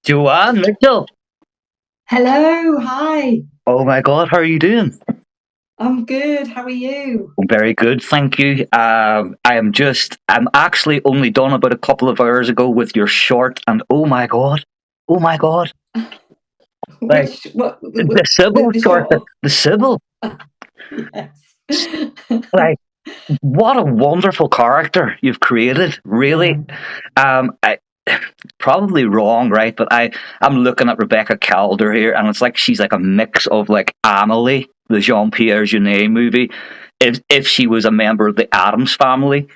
Joanne Mitchell. Hello, hi. Oh my God, how are you doing? I'm good. How are you? Very good, thank you. I'm actually only done about a couple of hours ago with your short, and oh my God, like Which what the Sybil the short, short of the Sybil, yes. like what a wonderful character you've created, really. Yeah. I probably wrong, right? But I'm looking at Rebecca Calder here, and it's like she's like a mix of like Amelie, the Jean Pierre Jeunet movie, if she was a member of the Adams family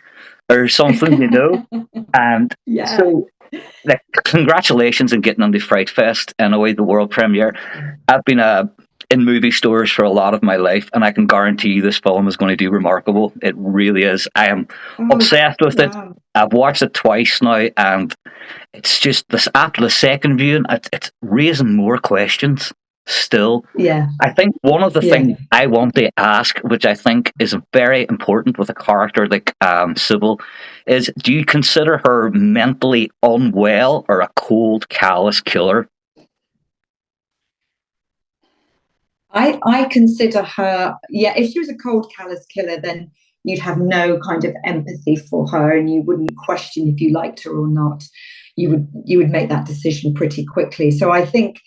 or something, you know. And Yeah. so, like, congratulations on getting on the Fright Fest and away the world premiere. I've been in movie stores for a lot of my life, and I can guarantee you this film is going to do remarkable. It really is. I am Oh, obsessed with it. wow. I've watched it twice now, and it's just this after the second viewing, it's raising more questions still. Yeah. I think one of the Yeah. things I want to ask, which I think is very important with a character like Sybil, is do you consider her mentally unwell or a cold, callous killer? I consider her, yeah, if she was a cold, callous killer, then you'd have no kind of empathy for her and you wouldn't question if you liked her or not. You would make that decision pretty quickly. So I think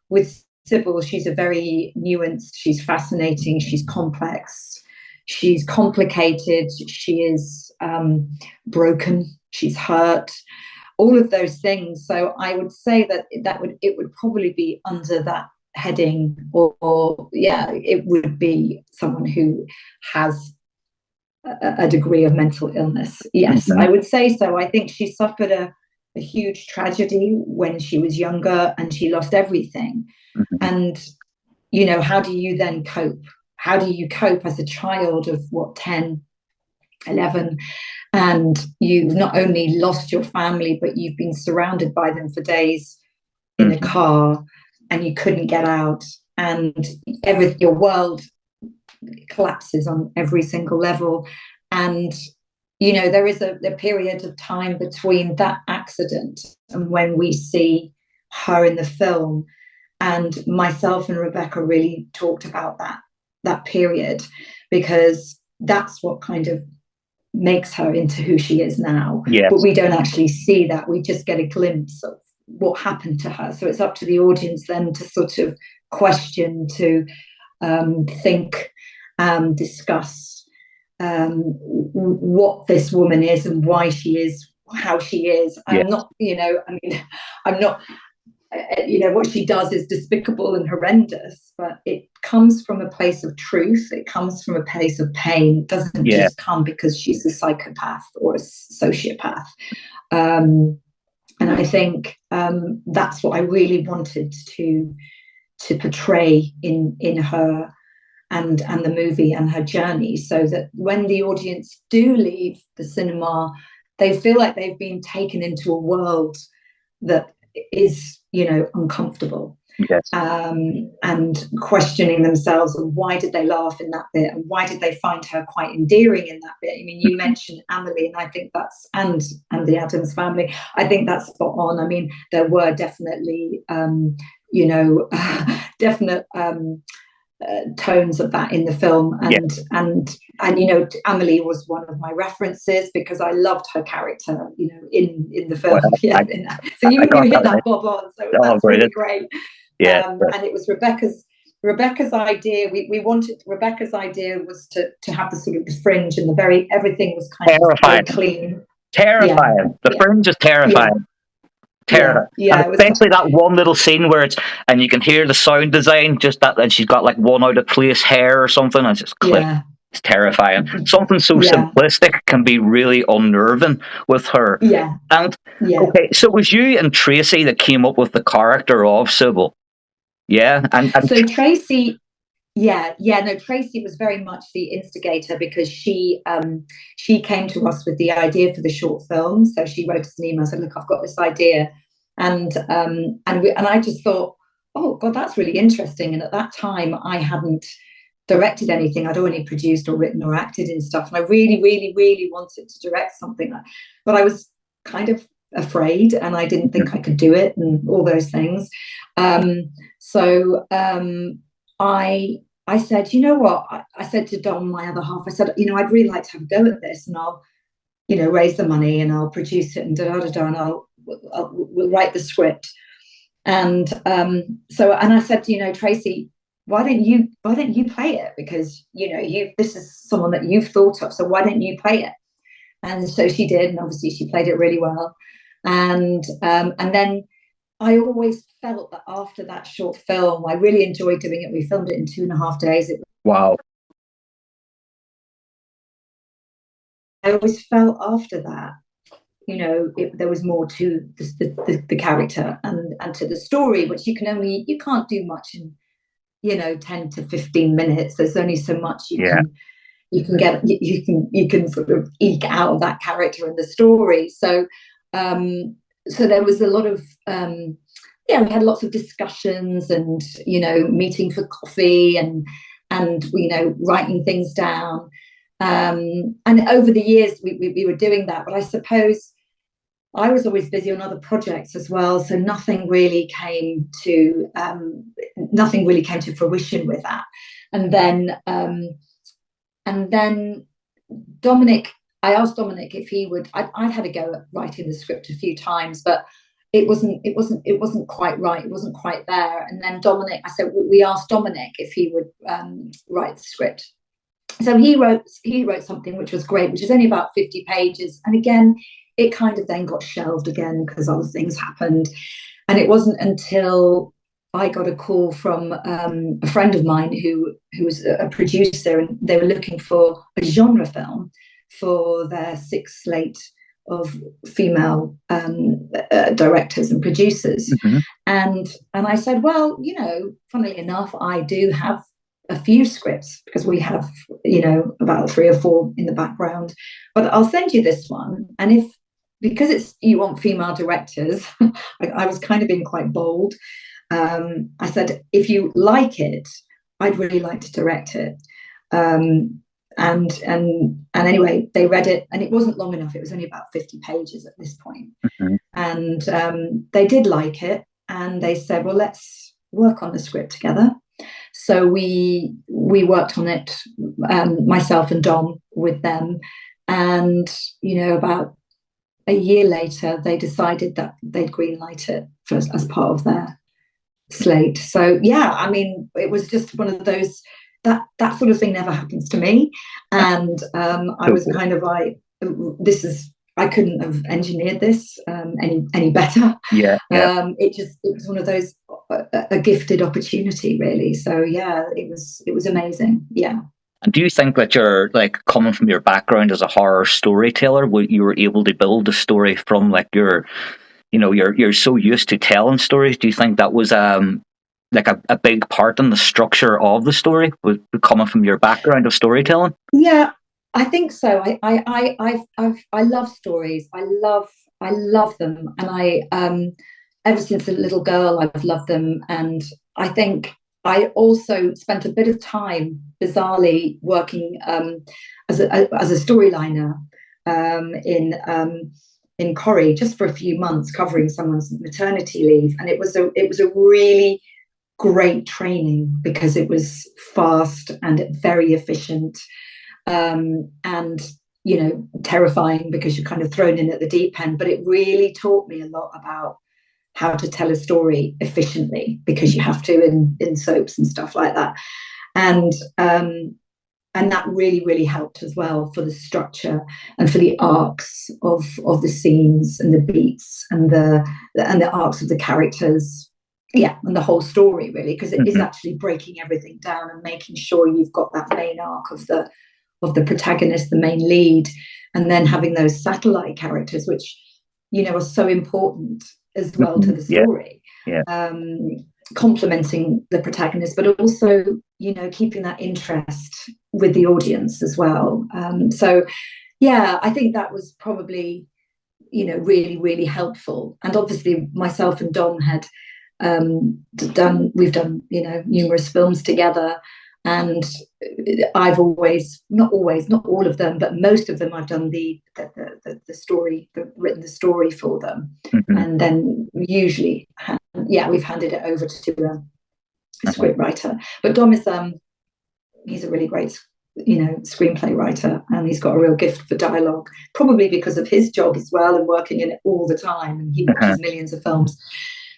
with Sybil, she's a very nuanced, she's fascinating, she's complex, she's complicated, she is broken, she's hurt, all of those things. So I would say that it would probably be under that heading, or yeah, it would be someone who has a degree of mental illness. Yes, Mm-hmm. I would say so. I think she suffered a huge tragedy when she was younger and she lost everything. Mm-hmm. And, how do you then cope? How do you cope as a child of what, 10, 11? And you've not only lost your family, but you've been surrounded by them for days in a Mm-hmm. car and you couldn't get out, and your world collapses on every single level. And there is a period of time between that accident and when we see her in the film. And myself and Rebecca really talked about that period, because that's what kind of makes her into who she is now. But Yes. we don't actually see that. We just get a glimpse of what happened to her. So it's up to the audience then to sort of question, to think, discuss what this woman is and why she is how she is. I'm Yes. not, I'm not, what she does is despicable and horrendous, but it comes from a place of truth. It comes from a place of pain. It doesn't Yeah. just come because she's a psychopath or a sociopath. Um, and I think that's what I really wanted to portray in her and the movie and her journey, so that when the audience do leave the cinema, they feel like they've been taken into a world that is, uncomfortable, Yes. and questioning themselves, and why did they laugh in that bit, and why did they find her quite endearing in that bit. I mean, you mentioned Amelie, and I think that's and the Addams family. I think that's spot on. I mean, there were definitely definite tones of that in the film, Yes. and Amelie was one of my references because I loved her character, in the Well, film. Yeah, I, so I you got hit that that right. bob on, so Oh, that's really brilliant. great. Yeah. And it was Rebecca's idea. We wanted Rebecca's idea was to have the sort of the fringe and the very everything was kind of very Terrifying. clean. Yeah, Terrifying. The yeah, fringe is yeah, terrifying. yeah, Terrifying. And yeah. It was especially that one little scene where it's and you can hear the sound design, just that and she's got like one out of place hair or something, and it's just click. yeah, It's terrifying. Something so yeah, simplistic can be really unnerving with her. yeah, And yeah. okay, so it was you and Tracy that came up with the character of Sybil. Yeah. And So Tracy, yeah, yeah, no, Tracy was very much the instigator because she came to us with the idea for the short film. So she wrote us an email, said, "Look, I've got this idea," and I just thought, "Oh God, that's really interesting." And at that time, I hadn't directed anything. I'd only produced or written or acted in stuff, and I really, really, really wanted to direct something, but I was kind of afraid, and I didn't think I could do it, and all those things. So I said, you know what? I said to Dom, my other half, I said, I'd really like to have a go at this, and I'll, raise the money, and I'll produce it, and and we'll write the script. And and I said, Tracy, why don't you play it? Because this is someone that you've thought of, so why don't you play it? And so she did, and obviously she played it really well. And then I always felt that after that short film, I really enjoyed doing it. We filmed it in 2.5 days. Wow. I always felt after that, there was more to the character and to the story, which you can't do much in 10 to 15 minutes. There's only so much you can sort of eke out of that character and the story. So there was a lot of we had lots of discussions, and meeting for coffee, and writing things down, and over the years we were doing that. But I suppose I was always busy on other projects as well, so nothing really came to fruition with that. And then Dominic, I asked Dominic if he would. I'd had a go at writing the script a few times, but it wasn't quite right. It wasn't quite there. And then Dominic, I said, we asked Dominic if he would write the script. So he wrote something which was great, which is only about 50 pages. And again, it kind of then got shelved again because other things happened. And it wasn't until I got a call from a friend of mine who was a producer, and they were looking for a genre film for their 6th slate of female directors and producers. Mm-hmm. And I said, well, funnily enough, I do have a few scripts, because we have, about 3 or 4 in the background, but I'll send you this one. And because you want female directors, I was kind of being quite bold. I said, if you like it, I'd really like to direct it. And anyway, they read it, and it wasn't long enough. It was only about 50 pages at this point. Mm-hmm. And they did like it, and they said, well, let's work on the script together. So we worked on it, myself and Dom, with them. And, about a year later, they decided that they'd greenlight it as part of their slate. So, yeah, I mean, it was just one of those, that sort of thing never happens to me. And I was kind of like, I couldn't have engineered this any better. Yeah. It was one of those, a gifted opportunity, really. So yeah, it was amazing. Yeah. And do you think that you're, like, coming from your background as a horror storyteller, you were able to build a story from, like, you're so used to telling stories? Do you think that was like a big part in the structure of the story, with coming from your background of storytelling? Yeah, I think so. I love stories. I love them, and I ever since a little girl, I've loved them. And I think I also spent a bit of time, bizarrely, working as a storyliner in Corrie, just for a few months, covering someone's maternity leave, and it was a really great training, because it was fast and very efficient, and terrifying, because you're kind of thrown in at the deep end. But it really taught me a lot about how to tell a story efficiently, because you have to in soaps and stuff like that. And that really, really helped as well for the structure and for the arcs of the scenes and the beats and the arcs of the characters. Yeah, and the whole story, really, because it is actually breaking everything down and making sure you've got that main arc of the protagonist, the main lead, and then having those satellite characters, which are so important as well to the story. Yeah. Complementing the protagonist, but also keeping that interest with the audience as well. So yeah, I think that was probably really, really helpful. And obviously myself and Dom had we've done numerous films together, and I've always, not all of them, but most of them, I've done the story, written the story for them, Mm-hmm. and then usually, we've handed it over to a Uh-huh. script writer. But Dom is he's a really great, screenplay writer, and he's got a real gift for dialogue, probably because of his job as well and working in it all the time, and he Uh-huh. watches millions of films.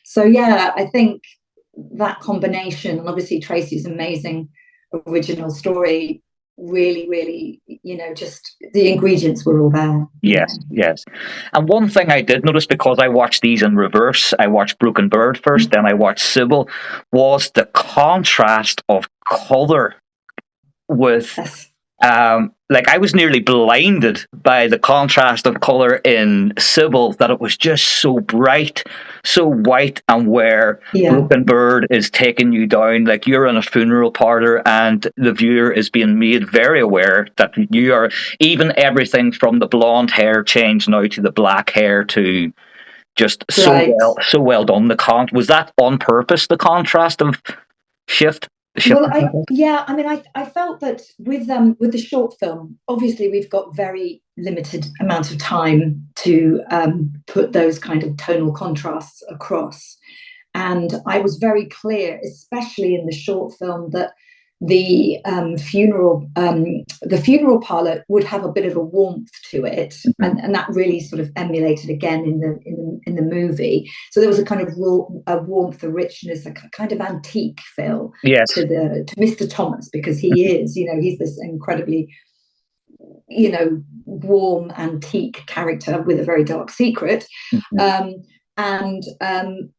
So yeah, I think that combination, and obviously Tracy's amazing original story, really, just the ingredients were all there. Yes, yes. And one thing I did notice, because I watched these in reverse, I watched Broken Bird first, then I watched Sybil, was the contrast of colour with Yes. like, I was nearly blinded by the contrast of color in Sybil, that it was just so bright, so white, and where Yeah. Broken Bird is taking you down, like you're in a funeral parlor, and the viewer is being made very aware that you are, even everything from the blonde hair change now to the black hair to just Right. so well done. Was that on purpose, the contrast of shift? Well, I felt that with the short film, obviously we've got very limited amount of time to put those kind of tonal contrasts across, and I was very clear, especially in the short film, that the funeral parlor would have a bit of a warmth to it, and that really sort of emulated again in the movie. So there was a kind of a warmth, a richness, a kind of antique feel, Yes. to Mr. Thomas, because he is, he's this incredibly, warm antique character with a very dark secret. And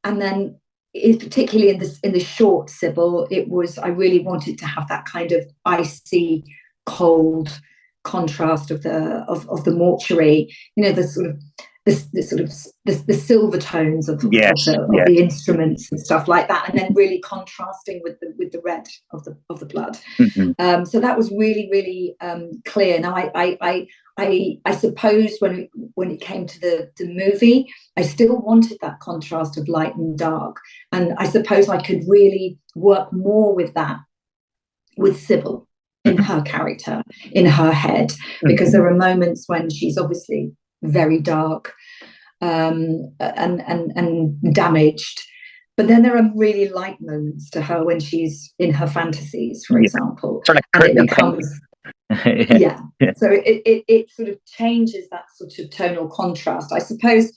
then, particularly in the short Sybil, I really wanted to have that kind of icy cold contrast of the mortuary, the silver tones of the instruments and stuff like that, and then really contrasting with the red of the blood. So that was really clear. Now I suppose when it came to the movie, I still wanted that contrast of light and dark, and I suppose I could really work more with that with Sybil, in her character, in her head, because there are moments when she's obviously very dark and damaged, but then there are really light moments to her when she's in her fantasies, for example, sort of, and it becomes so it sort of changes that sort of tonal contrast, I suppose.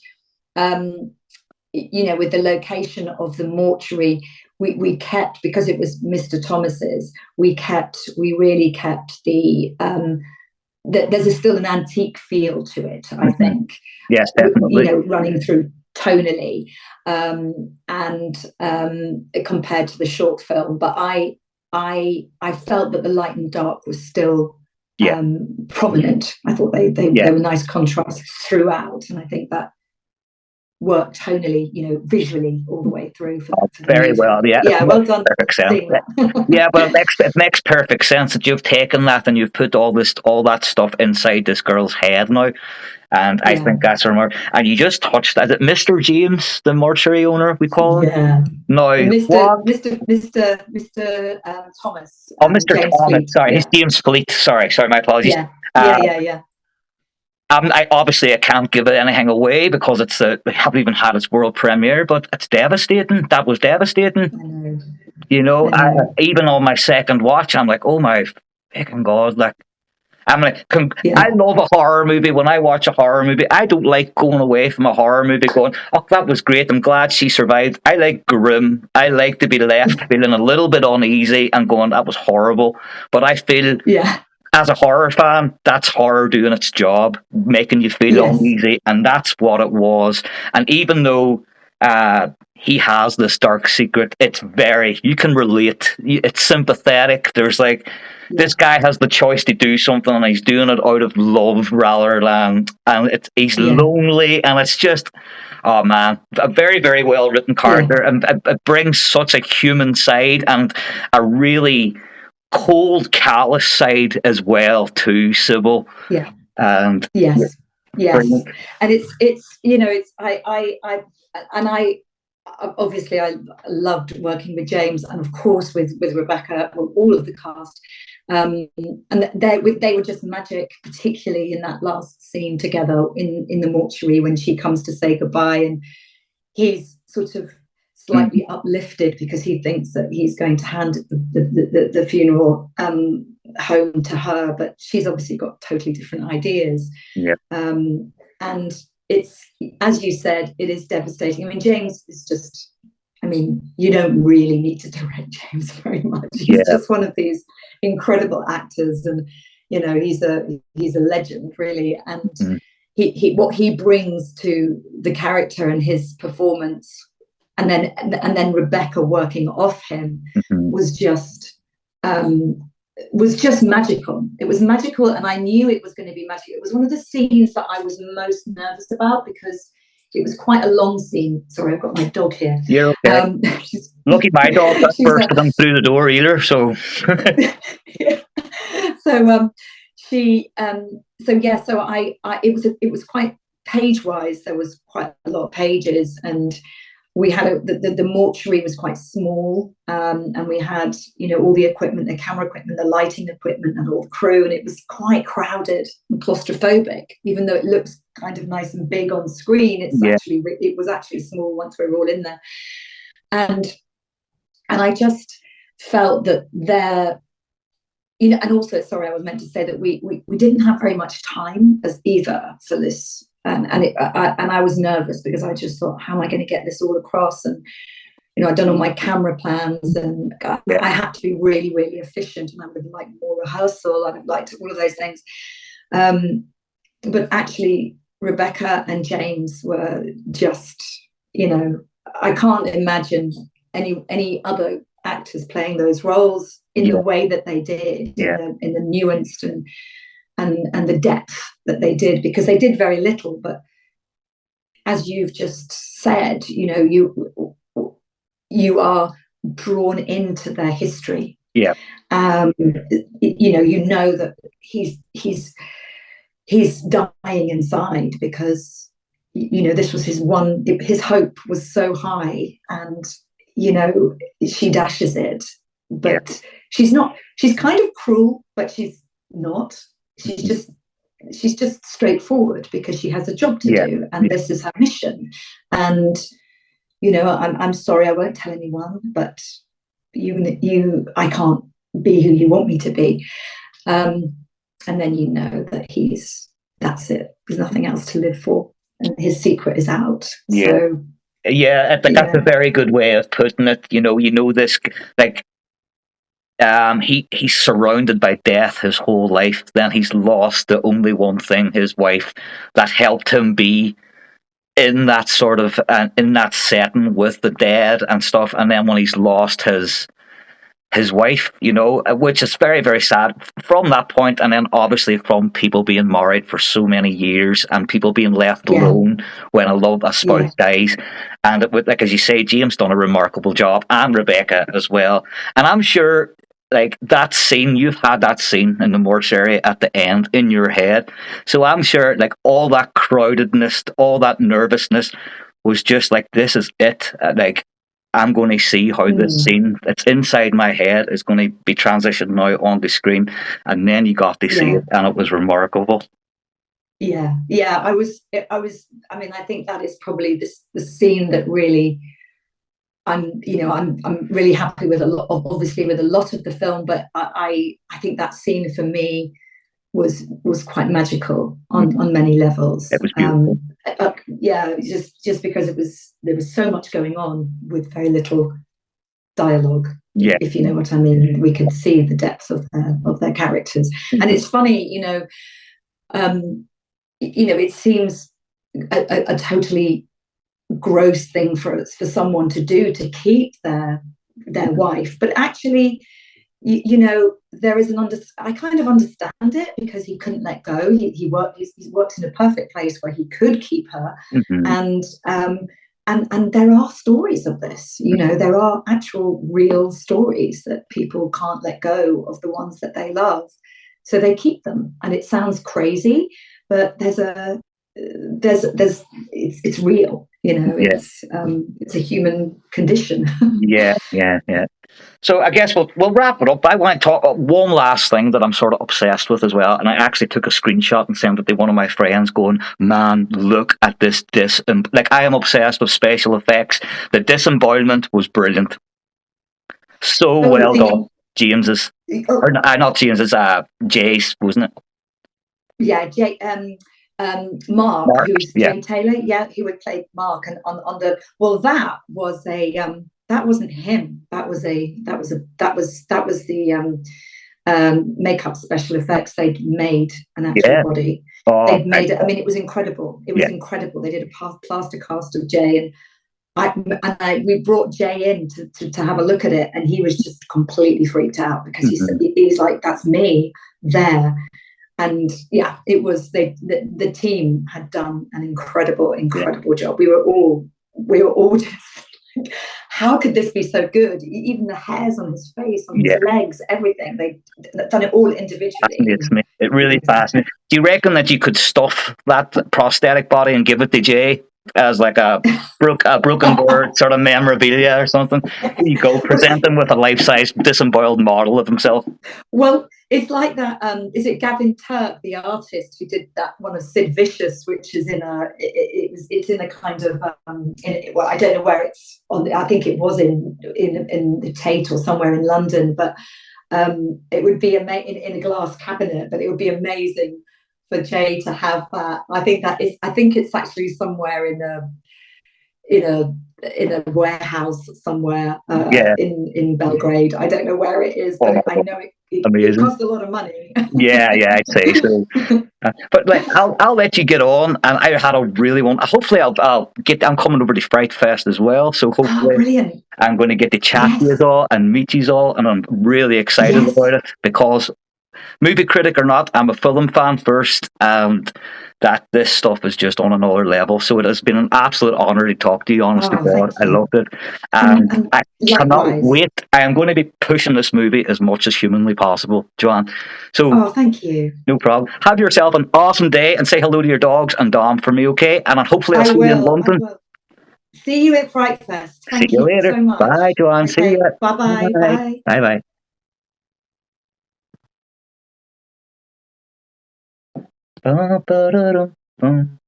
With the location of the mortuary, we kept, because it was Mr. Thomas's, we really kept there's still an antique feel to it, I think. Yes, definitely. Running through tonally, and compared to the short film. But I felt that the light and dark was still prominent. I thought they were nice contrasts throughout, and I think that worked tonally, visually all the way through for very well. Well done. Perfect sense. Well, it makes perfect sense that you've taken that and you've put all that stuff inside this girl's head now, and I think that's remarkable. And you just touched, is it Mr. James, the mortuary owner, we call him? Yeah. No, Mr. Thomas. Oh, Mr. James Thomas. Fleet. Sorry, he's James Fleet. Sorry, my apologies. Yeah. I can't give it anything away because we haven't even had its world premiere, but it's devastating. That was devastating. I know. Even on my second watch, I'm like, oh my fucking God. Like, I'm like, I love a horror movie. When I watch a horror movie, I don't like going away from a horror movie going, oh, that was great, I'm glad she survived. I like grim. I like to be left feeling a little bit uneasy and going, that was horrible. But I feel... as a horror fan, that's horror doing its job, making you feel uneasy, and that's what it was. And even though he has this dark secret, you can relate. It's sympathetic. There's this guy has the choice to do something, and he's doing it out of love rather than, and he's lonely, and it's just, oh man, a very, very well written character, and it brings such a human side and a really cold, callous side as well to Sybil. And yes, and it's obviously I loved working with James, and of course with Rebecca, well, all of the cast. And they were just magic, particularly in that last scene together in the mortuary when she comes to say goodbye, and he's sort of Mhm. slightly uplifted because he thinks that he's going to hand the funeral home to her, but she's obviously got totally different ideas. Yeah. And it's, as you said, it is devastating. I mean, James is just, I mean, you don't really need to direct James very much. He's Yeah. just one of these incredible actors, and he's a legend, really. And Mhm. he what he brings to the character and his performance, and then Rebecca working off him Mhm. was just um, was just magical. It was magical, and I knew it was going to be magical. It was one of the scenes that I was most nervous about because it was quite a long scene. Sorry, I've got my dog here. You're okay. She's, Lucky my dog got she's first to come through the door either. So yeah. So she so yeah, so I it was quite page wise. There was quite a lot of pages, and we had the mortuary was quite small, and we had all the equipment, the camera equipment, the lighting equipment, and all the crew, and it was quite crowded and claustrophobic. Even though it looks kind of nice and big on screen, yeah. it was actually small once we were all in there, and I just felt that there. And also, sorry, I was meant to say that we didn't have very much time as either for this, and I was nervous because I just thought, how am I going to get this all across? And I'd done all my camera plans, and Yeah. I had to be really, really efficient, and I would like more rehearsal. I would like all of those things, but actually, Rebecca and James were just, I can't imagine any other actors playing those roles in the Yeah. way that they did, Yeah. in the nuance and the depth that they did, because they did very little, but as you've just said, you are drawn into their history. Yeah. That he's dying inside because this was his hope was so high, and she dashes it, Yeah. but she's kind of cruel, but she's not. she's Mhm. just she's just straightforward because she has a job to Yeah. do, and this is her mission. And I'm sorry, I won't tell anyone, but I can't be who you want me to be. And then that that's it. There's nothing else to live for, and his secret is out. Yeah. So Yeah. Like that's a yeah, very good way of putting it. This like he's surrounded by death his whole life. Then he's lost the only one thing, his wife, that helped him be in that sort of in that setting with the dead and stuff. And then when he's lost his wife, which is very, very sad from that point, and then obviously from people being married for so many years and people being left yeah, alone when a yeah, spouse dies. And like as you say, James done a remarkable job, and Rebecca as well. And I'm sure, like that scene, you've had that scene in the mortuary at the end in your head. So I'm sure, like all that crowdedness, all that nervousness, was just like, this is it. Like I'm going to see how this mm, scene that's inside my head is going to be transitioned now on the screen, and then you got to see yeah, it, and it was remarkable. yeah. I mean, I think that is probably the scene that really I'm really happy with, a lot of, obviously with a lot of the film, but I think that scene for me was quite magical Mhm. on many levels. It was beautiful. Yeah, just because there was so much going on with very little dialogue. Yeah, If you know what I mean, we could see the depth of their characters, and mhm. it's funny, it seems a totally gross thing for someone to do, to keep their wife, but actually there is I kind of understand it, because he couldn't let go. He's worked in a perfect place where he could keep her, Mhm. and and there are stories of this. There are actual real stories that people can't let go of the ones that they love, so they keep them. And it sounds crazy, but it's real. Yeah, It's a human condition. yeah. So I guess we'll wrap it up. I want to talk about one last thing that I'm sort of obsessed with as well, and I actually took a screenshot and sent it to one of my friends, going, "Man, look at this like I am obsessed with special effects. The disembowelment was brilliant, so Oh, well done, James's or oh, not James's, Jay's, wasn't it? yeah, Mark, Mark, who's yeah, Jay Taylor, yeah, he would play Mark, and on the well, that wasn't him. That was the makeup special effects. They'd made an actual yeah. body. Oh, They'd made it. I mean, it was incredible. It was yeah, incredible. They did a plaster cast of Jay, and we brought Jay in to have a look at it, and he was just completely freaked out because mhm, he's like, "That's me there." And yeah, it was the team had done an yeah, incredible job. We were all just like, how could this be so good? Even the hairs on his face, on his yeah. legs, everything, they've done it all individually, Fascinates me. It really it was fascinates. Do you reckon that you could stuff that prosthetic body and give it to Jay as like a broken word sort of memorabilia or something? Here you go, well, present him with a life size disemboweled model of himself. well, it's like that. Is it Gavin Turk, the artist, who did that one of Sid Vicious, which is it's in a kind of well, I don't know where it's on. I think it was in the Tate or somewhere in London, but it would be in a glass cabinet. But it would be amazing for Jay to have that. I think it's actually somewhere in a in a warehouse somewhere Yeah. in Belgrade. I don't know where it is, but I Oh, know it amazing. costs a lot of money. Yeah, I'd say so. But like, I'll let you get on, and I had a really want. Hopefully, I'll get. I'm coming over to FrightFest as well, so Oh, hopefully brilliant! I'm going to get to chat to you Yes, all and meet you all, and I'm really excited yes. about it because movie critic or not, I'm a film fan first, and that this stuff is just on another level. So it has been an absolute honor to talk to you. Honest to Oh, God, thank I you. loved it, And, and and I cannot likewise. wait. I am going to be pushing this movie as much as humanly possible, Joanne. So Oh, thank you. no problem. Have yourself an awesome day, and say hello to your dogs and Dom for me, okay? And hopefully I'll I see you in will. I London. will. See you at Fright Fest. See Thank you you later. so much. Bye, Joanne. See you. Okay. Bye-bye. Bye. Bye. Bye. Bye. Ba, ba, da, dum, bum.